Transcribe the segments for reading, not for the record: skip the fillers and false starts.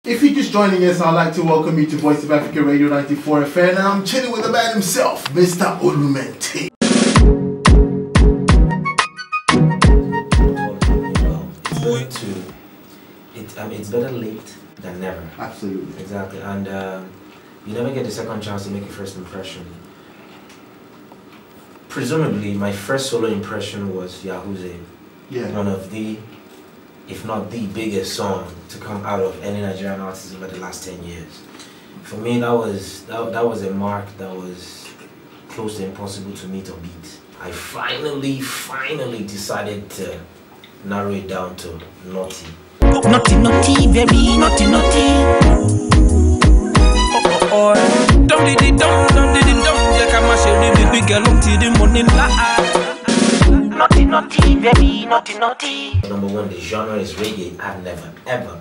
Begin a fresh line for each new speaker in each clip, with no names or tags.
If you're just joining us, I'd like to welcome you to Voice of Africa Radio 94 FM, and I'm chilling with the man himself, Mr. Olumente.
It's better late than never.
Absolutely.
Exactly, and you never get the second chance to make a first impression. Presumably, my first solo impression was Yahooze.
Yeah.
One of the, if not the biggest song to come out of any Nigerian artist over the last 10 years. For me, that was a mark that was close to impossible to meet or beat. I finally decided to narrow it down to Nawti.
Naughty, naughty, very naughty, naughty. Naughty, naughty, very naughty, naughty.
Number one, the genre is reggae. I've never, ever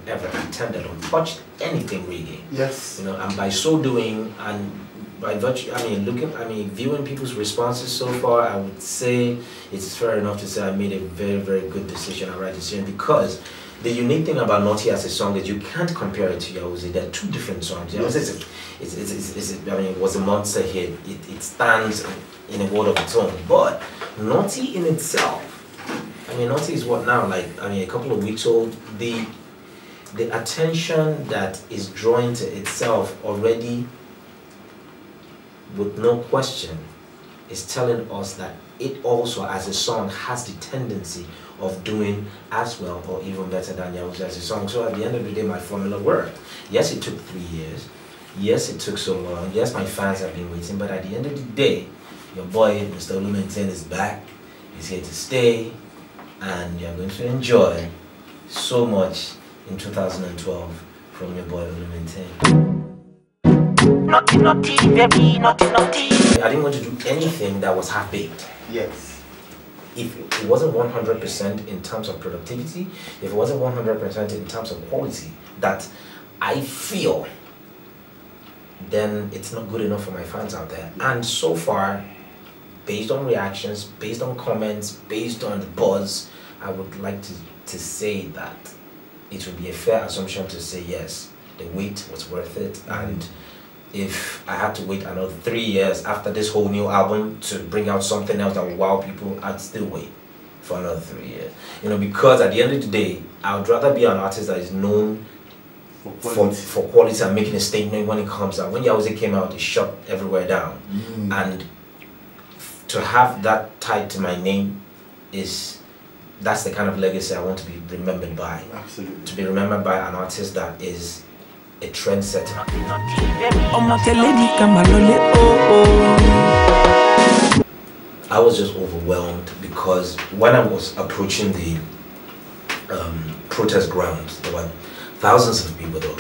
attempted or touched anything reggae.
Yes.
You know, and by so doing, and by virtue, viewing people's responses so far, I would say it's fair enough to say I made a very good decision, a right decision, because the unique thing about Nawti as a song is you can't compare it to Yahooze. They're two different songs. Yahooze it was a monster hit. It stands in a world of its own. But Nawti in itself, Nawti is what now? A couple of weeks old. The attention that is drawing to itself already, with no question, is telling us that it also, as a song, has the tendency of doing as well or even better than Yahooze as a song. So at the end of the day, my formula worked. Yes, it took 3 years. Yes, it took so long. Yes, my fans have been waiting. But at the end of the day, your boy, Mr. Olumente, is back. He's here to stay. And you're going to enjoy so much in 2012 from your boy, Olumente.
Naughty, naughty, very naughty, naughty.
I didn't want to do anything that was half-baked.
Yes.
If it wasn't 100% in terms of productivity, if it wasn't 100% in terms of quality that I feel, then it's not good enough for my fans out there. And so far, based on reactions, based on comments, based on the buzz, I would like to say that it would be a fair assumption to say yes, the wait was worth it. And if I had to wait another 3 years after this whole new album to bring out something else that will wow people, I'd still wait for another 3 years. Because at the end of the day, I would rather be an artist that is known for quality and making a statement when it comes out. When Yahooze came out, it shut everywhere down. And to have that tied to my name that's the kind of legacy I want to be remembered by.
Absolutely.
To be remembered by an artist that is a trendsetter. I was just overwhelmed because when I was approaching the protest grounds, there were thousands of people. There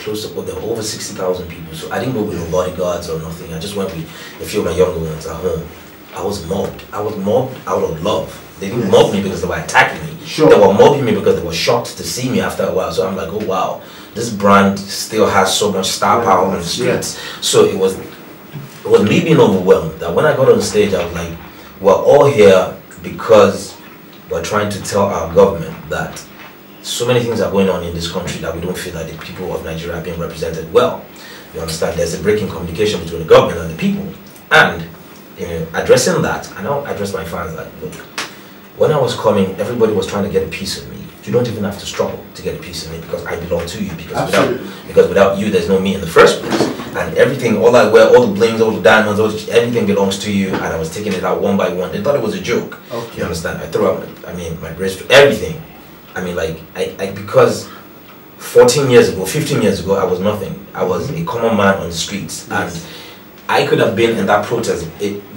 were over 60,000 people. So I didn't go with no bodyguards or nothing. I just went with a few of my younger ones at home. I was mobbed. I was mobbed out of love. They didn't mob me because they were attacking me.
Sure.
They were mobbing me because they were shocked to see me after a while. So I'm like, oh wow, this brand still has so much star power on the streets. So it was me being overwhelmed that when I got on stage, I was like, we're all here because we're trying to tell our government that so many things are going on in this country that we don't feel that the people of Nigeria are being represented well. You understand? There's a break in communication between the government and the people. And addressing that, I now address my fans like, look, when I was coming, everybody was trying to get a piece of me. You don't even have to struggle to get a piece of me because I belong to you. Because without you, there's no me in the first place. And everything, all I wear, all the blings, all the diamonds, everything belongs to you. And I was taking it out one by one. They thought it was a joke. Okay. You understand? I threw out, my bracelet, everything. Because 14 years ago, 15 years ago, I was nothing. I was a common man on the streets. Yes. And I could have been in that protest,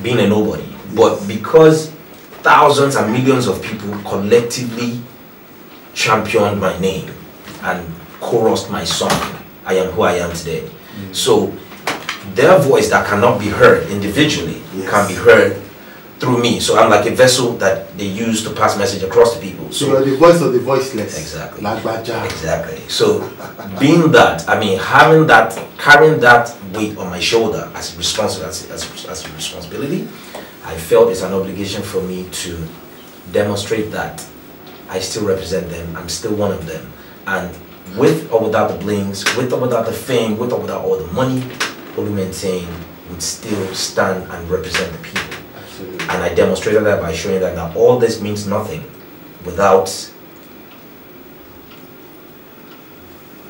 being a nobody. But because thousands and millions of people collectively championed my name and chorused my song, I am who I am today. So their voice that cannot be heard individually can be heard through me. So I'm like a vessel that they use to pass message across to people.
So you're the voice of the voiceless.
Exactly.
Like Baja.
Exactly. So being that, having that, carrying that weight on my shoulder as a responsibility, I felt it's an obligation for me to demonstrate that I still represent them. I'm still one of them. And with or without the blings, with or without the fame, with or without all the money, Olu maintain would still stand and represent the people.
Absolutely.
And I demonstrated that by showing that now all this means nothing without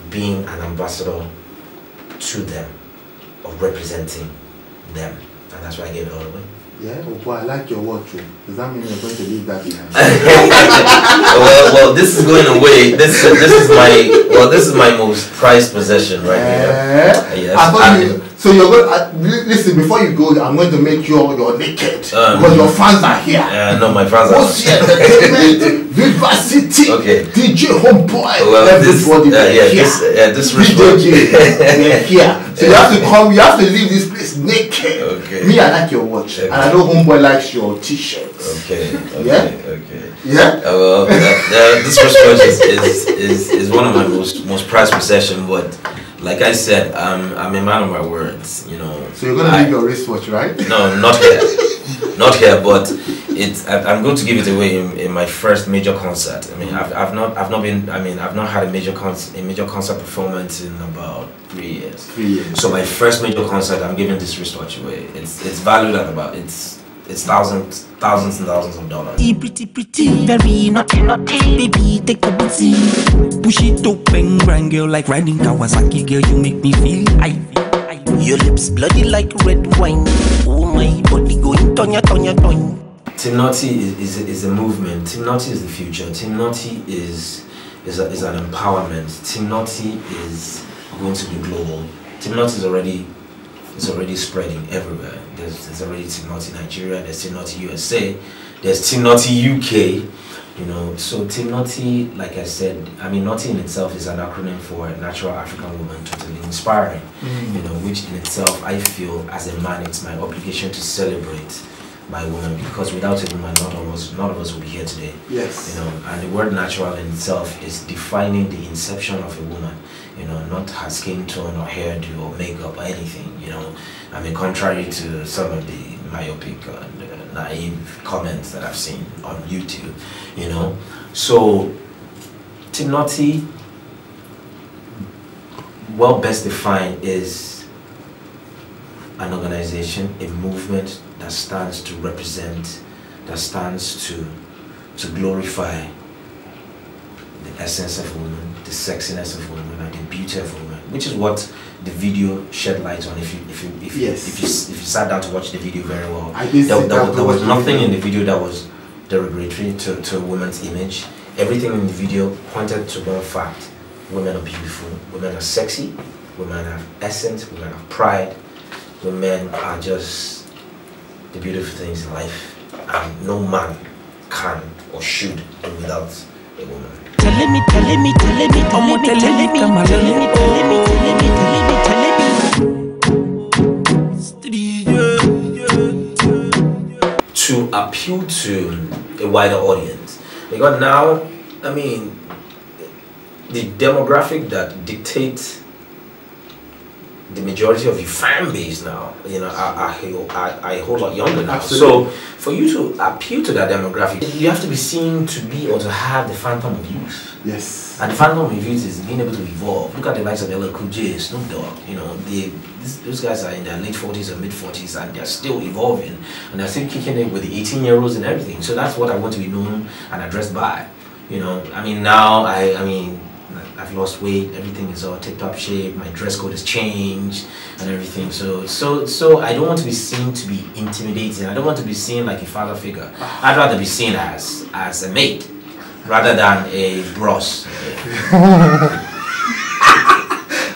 being an ambassador to them, or representing them. And that's why I gave it all away.
Yeah, oh boy, I like your watch. Does that mean you're going to leave that behind?
well, this is going away. This is my most prized possession right here. Yes.
I thought so you're going. Listen, before you go, I'm going to make sure you're naked because your fans are here.
No, my fans are.
What's the entertainment? Vivacity.
Okay.
DJ Homeboy.
Well,
everybody
this wristwatch.
They're here. So you have to come. You have to leave this place naked.
Okay.
Me, I like your watch, and I know Homeboy likes your T-shirt.
Okay.
Yeah.
Okay.
Yeah.
Well, this wristwatch is one of my most prized possessions, but like I said, I'm a man of my words, you know.
So you're gonna leave your wristwatch, right?
No, not here, not here. But I'm going to give it away in my first major concert. I mean, I've not had a major concert performance in about 3 years.
3 years.
So my first major concert, I'm giving this wristwatch away. It's valued at about it's thousands and thousands of dollars.
Pretty, very naughty, baby, take a booty. Push it open, grind girl like riding Kawasaki, girl, you make me feel high. Your lips bloody like red wine. Oh my body going tonya.
Team Nawti is a movement. Team Nawti is the future. Team Nawti is an empowerment. Team Nawti is going to be global. Team Nawti is already spreading everywhere. There's already Team Nawti Nigeria, there's Team Nawti USA, there's Team Nawti UK, you know. So Team Nawti, like I said, I mean, Nawti in itself is an acronym for Natural African Woman, Totally Inspiring, you know, which in itself, I feel as a man, it's my obligation to celebrate my woman, because without a woman, none of us would be here today.
Yes.
You know, and the word natural in itself is defining the inception of a woman. You know, not her skin tone or hairdo or makeup or anything. You know, I mean, contrary to some of the myopic and naive comments that I've seen on YouTube. You know, so Team Nawti, well, best defined is an organization, a movement that stands to represent, that stands to glorify the essence of woman, the sexiness of woman, and the beauty of woman, which is what the video shed light on. If you sat down to watch the video very well, there was nothing in the video that was derogatory to a woman's image. Everything in the video pointed to one fact: women are beautiful, women are sexy, women have essence, women have pride, women are just the beautiful things in life, and no man can or should do without a woman. To appeal to a wider audience, because now, I mean, the demographic that dictates the majority of your fan base now, you know, are a whole lot younger now.
Absolutely.
So for you to appeal to that demographic, you have to be seen to be or to have the phantom of youth.
Yes.
And the phantom of youth is being able to evolve. Look at the likes of LL Cool J, Snoop Dogg. You know, those guys are in their late 40s or mid 40s, and they're still evolving, and they're still kicking it with the 18-year-olds and everything. So that's what I want to be known and addressed by. You know, I mean, now I've lost weight, everything is all tip-top shape, my dress code has changed and everything. So I don't want to be seen to be intimidating. I don't want to be seen like a father figure. I'd rather be seen as a mate rather than a bros.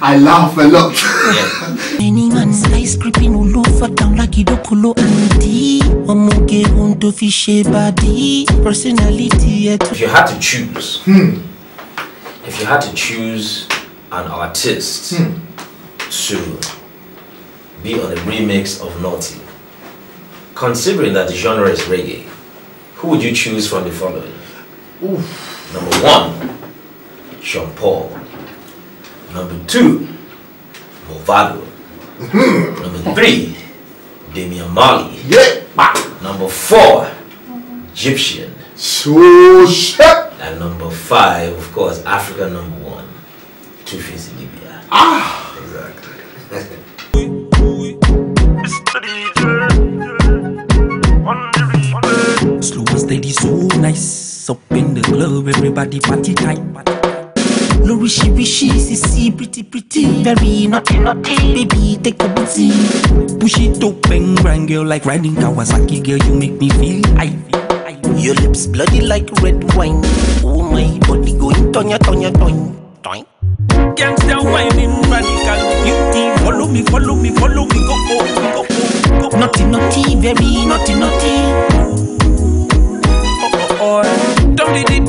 I laugh a lot.
Yeah.
Any man's ice creeping all over down like Idokolo Andy. Omoge unto fishy body. Personality.
If you had to choose, if you had to choose an artist to be on a remix of Nawti, considering that the genre is reggae, who would you choose from the following?
Oof.
Number 1, Sean Paul. Number 2, Movado. Number 3, Damian Marley.
Yeah.
Number 4, Egyptian.
So shit.
And number 5, of course, Africa #1, Too fizzy, Libya.
Ah!
Exactly.
Slow and steady, so nice. Up in the club, everybody party time. No wishy, see, pretty. Very naughty. Baby, take a booty. Push it up and grind, girl, like riding Kawasaki. Girl, you make me feel high. Your lips bloody like red wine. Oh, my body going tonya. Gangsta whining, radical beauty. Follow me, go. Naughty, very naughty. Oh. Don't did it.